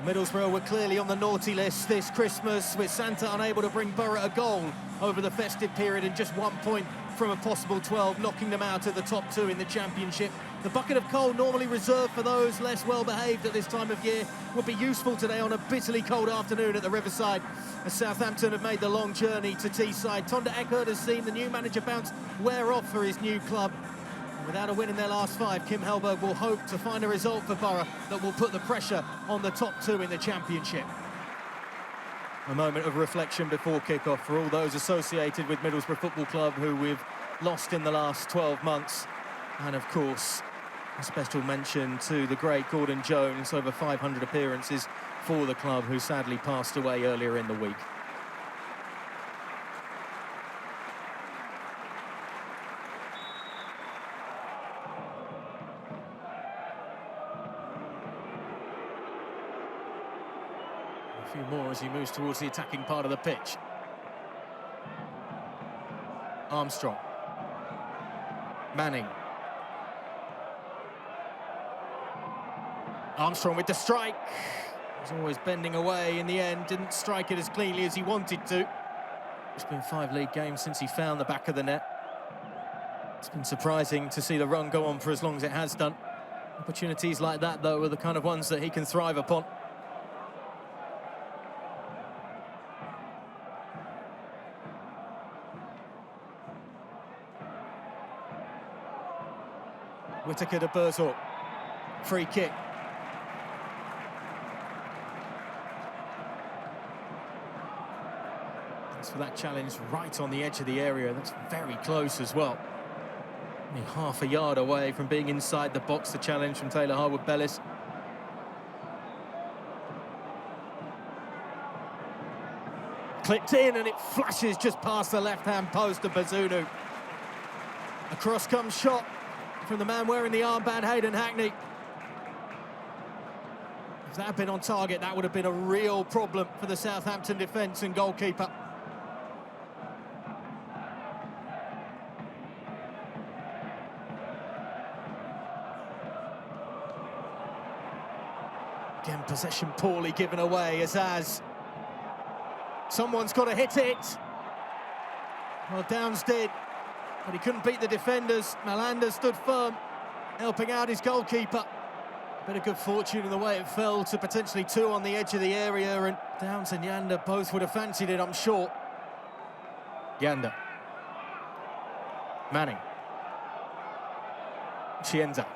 Middlesbrough were clearly on the naughty list this Christmas, with Santa unable to bring Borough a goal over the festive period and just 1 point from a possible 12, knocking them out of the top two in the Championship. The bucket of coal, normally reserved for those less well-behaved at this time of year, would be useful today on a bitterly cold afternoon at the Riverside, as Southampton have made the long journey to Teesside. Tonda Eckert has seen the new manager bounce wear off for his new club. Without a win in their last five, Kim Hellberg will hope to find a result for Borough that will put the pressure on the top two in the Championship. A moment of reflection before kick-off for all those associated with Middlesbrough Football Club who we've lost in the last 12 months. And of course, a special mention to the great Gordon Jones, over 500 appearances for the club, who sadly passed away earlier in the week. A few more as he moves towards the attacking part of the pitch. Armstrong. Manning. Armstrong with the strike. Was always bending away in the end, didn't strike it as cleanly as he wanted to. It's been 5 league games since he found the back of the net. It's been surprising to see the run go on for as long as it has done. Opportunities like that, though, are the kind of ones that he can thrive upon. Whittaker to Berzor. Free kick. Thanks for that challenge right on the edge of the area. That's very close as well. Only half a yard away from being inside the box, the challenge from Taylor Harwood-Bellis. Clipped in and it flashes just past the left-hand post of Bazunu. Across comes shot from the man wearing the armband, Hayden Hackney. If that had been on target, that would have been a real problem for the Southampton defence and goalkeeper. Again, possession poorly given away as someone's got to hit it. Well, Downs did, but he couldn't beat the defenders. Malander stood firm, helping out his goalkeeper. Bit of good fortune in the way it fell to potentially two on the edge of the area, and Downs and Yanda both would have fancied it, I'm sure. Yanda. Manning. Chienza.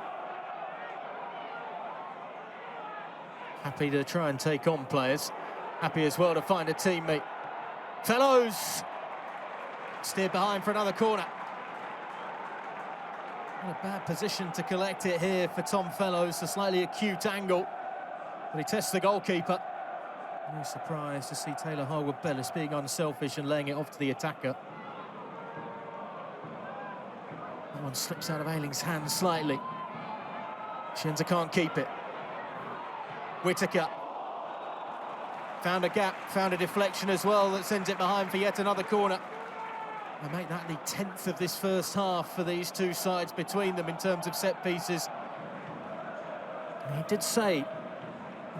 Happy to try and take on players. Happy as well to find a teammate. Fellows. Steered behind for another corner. Not a bad position to collect it here for Tom Fellows, a slightly acute angle, but he tests the goalkeeper. No surprise to see Taylor Harwood-Bellis being unselfish and laying it off to the attacker. That one slips out of Ayling's hands slightly. Chienza can't keep it. Whittaker found a gap, found a deflection as well that sends it behind for yet another corner. And make that the 10th of this first half for these two sides between them in terms of set pieces. And he did say,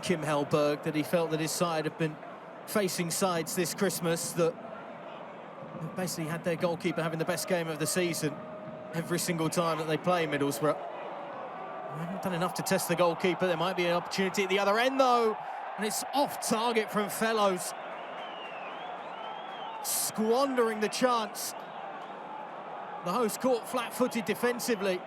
Kim Hellberg, that he felt that his side had been facing sides this Christmas that basically had their goalkeeper having the best game of the season every single time that they play Middlesbrough. They haven't done enough to test the goalkeeper. There might be an opportunity at the other end, though, and it's off target from Fellows. Squandering the chance. The host caught flat-footed defensively.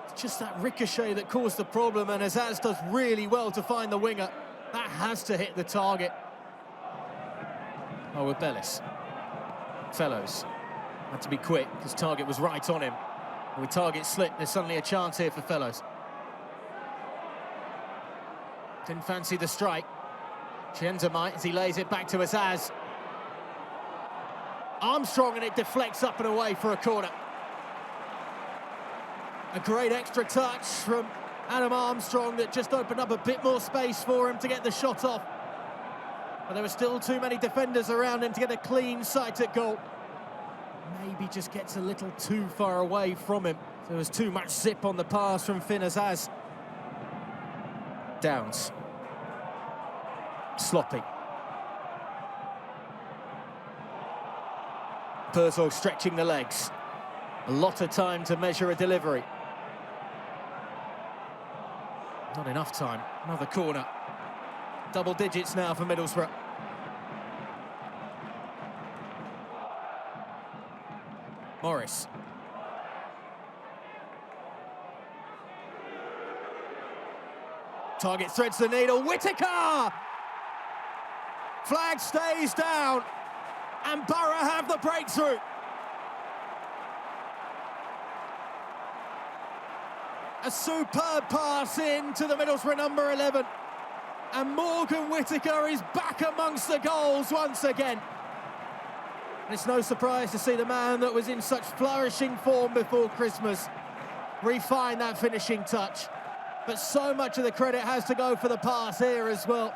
It's just that ricochet that caused the problem, and Azaz does really well to find the winger. That has to hit the target. Oh, with Bellis. Fellows had to be quick because target was right on him. And with target slipped, there's suddenly a chance here for Fellows. Didn't fancy the strike. Chienza might as he lays it back to Azaz. Armstrong, and it deflects up and away for a corner. A great extra touch from Adam Armstrong that just opened up a bit more space for him to get the shot off. But there were still too many defenders around him to get a clean sight at goal. Maybe just gets a little too far away from him. So there was too much zip on the pass from Finn Azaz. Downs. sloppy. Purslow stretching the legs. A lot of time to measure a delivery. Not enough time. Another corner. Double digits now for Middlesbrough. Morris. Target threads the needle. Whittaker! Flag stays down. And Borough have the breakthrough. A superb pass into the Middlesbrough number 11. And Morgan Whittaker is back amongst the goals once again. And it's no surprise to see the man that was in such flourishing form before Christmas refine that finishing touch. But so much of the credit has to go for the pass here as well.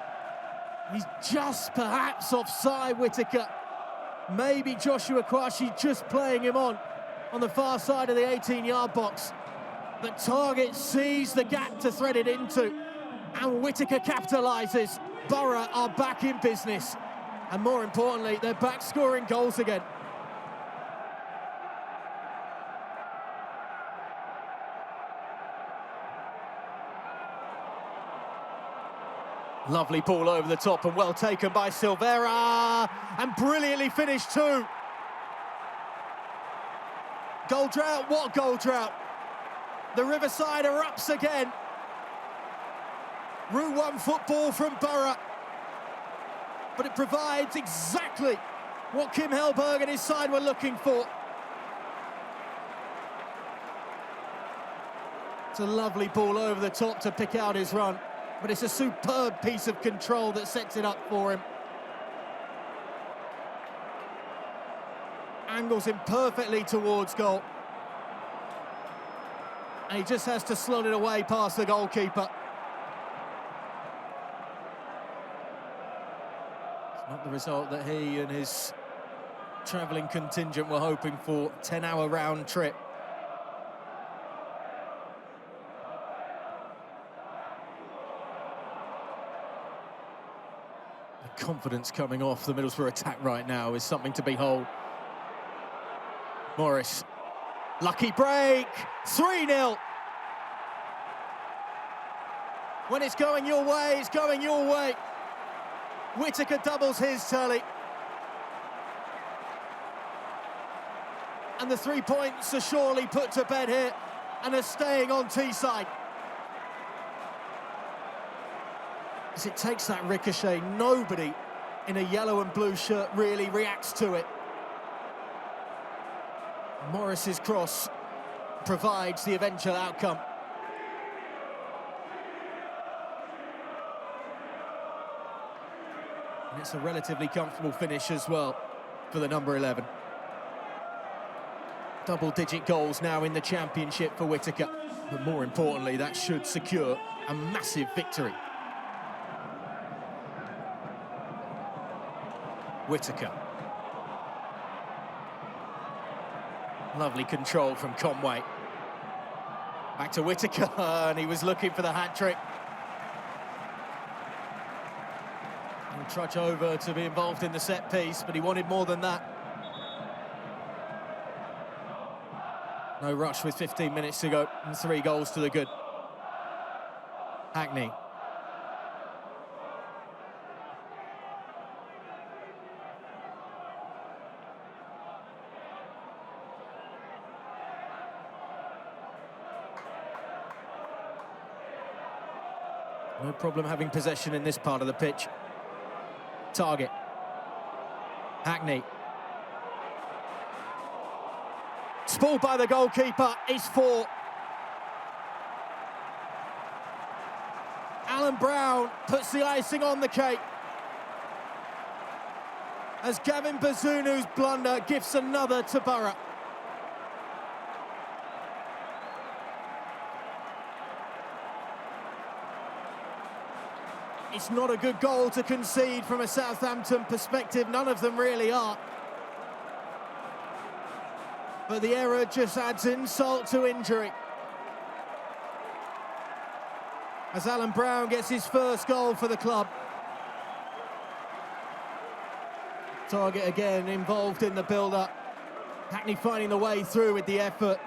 He's just perhaps offside, Whittaker. Maybe Joshua Kwashi just playing him on the far side of the 18-yard box. The target sees the gap to thread it into, and Whittaker capitalises. Borough are back in business, and more importantly, they're back scoring goals again. Lovely ball over the top and well taken by Silvera, and brilliantly finished too. Goal drought, what goal drought? The Riverside erupts again. Route 1 football from Borough. But it provides exactly what Kim Hellberg and his side were looking for. It's a lovely ball over the top to pick out his run. But it's a superb piece of control that sets it up for him. Angles him perfectly towards goal. And he just has to slot it away past the goalkeeper. It's not the result that he and his travelling contingent were hoping for. 10-hour round trip. The confidence coming off the Middlesbrough attack right now is something to behold. Morris. Lucky break, 3-0. When it's going your way, it's going your way. Whittaker doubles his tally. And the 3 points are surely put to bed here and are staying on Teesside. As it takes that ricochet, nobody in a yellow and blue shirt really reacts to it. Morris's cross provides the eventual outcome. And it's a relatively comfortable finish as well for the number 11. Double-digit goals now in the Championship for Whittaker. But more importantly, that should secure a massive victory. Whittaker. Lovely control from Conway. Back to Whittaker, and he was looking for the hat-trick. He'll trudge over to be involved in the set piece, but he wanted more than that. No rush with 15 minutes to go, and 3 goals to the good. Hackney. No problem having possession in this part of the pitch. Target. Hackney. Spoiled by the goalkeeper, is 4. Alan Brown puts the icing on the cake. As Gavin Bazunu's blunder gives another to Borough. It's not a good goal to concede from a Southampton perspective. None of them really are. But the error just adds insult to injury. As Alan Brown gets his first goal for the club. Target again involved in the build-up. Hackney finding the way through with the effort.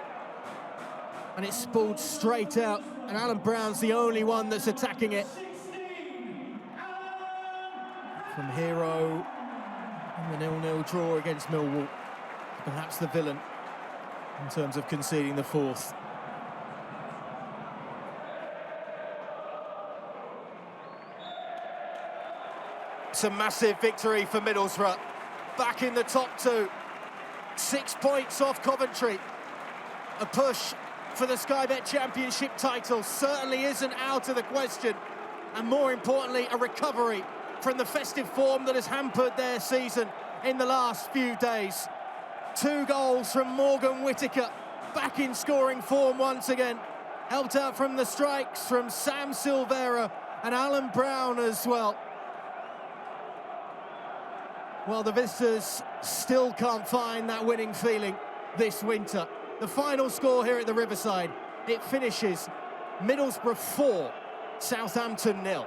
And it's spooled straight out. And Alan Brown's the only one that's attacking it. From Hero in the 0-0 draw against Millwall. Perhaps the villain in terms of conceding the fourth. It's a massive victory for Middlesbrough. Back in the top two. 6 points off Coventry. A push for the Sky Bet Championship title certainly isn't out of the question. And more importantly, a recovery from the festive form that has hampered their season in the last few days. 2 goals from Morgan Whittaker, back in scoring form once again. Helped out from the strikes from Sam Silvera and Alan Brown as well. Well, the visitors still can't find that winning feeling this winter. The final score here at the Riverside, it finishes Middlesbrough 4, Southampton 0.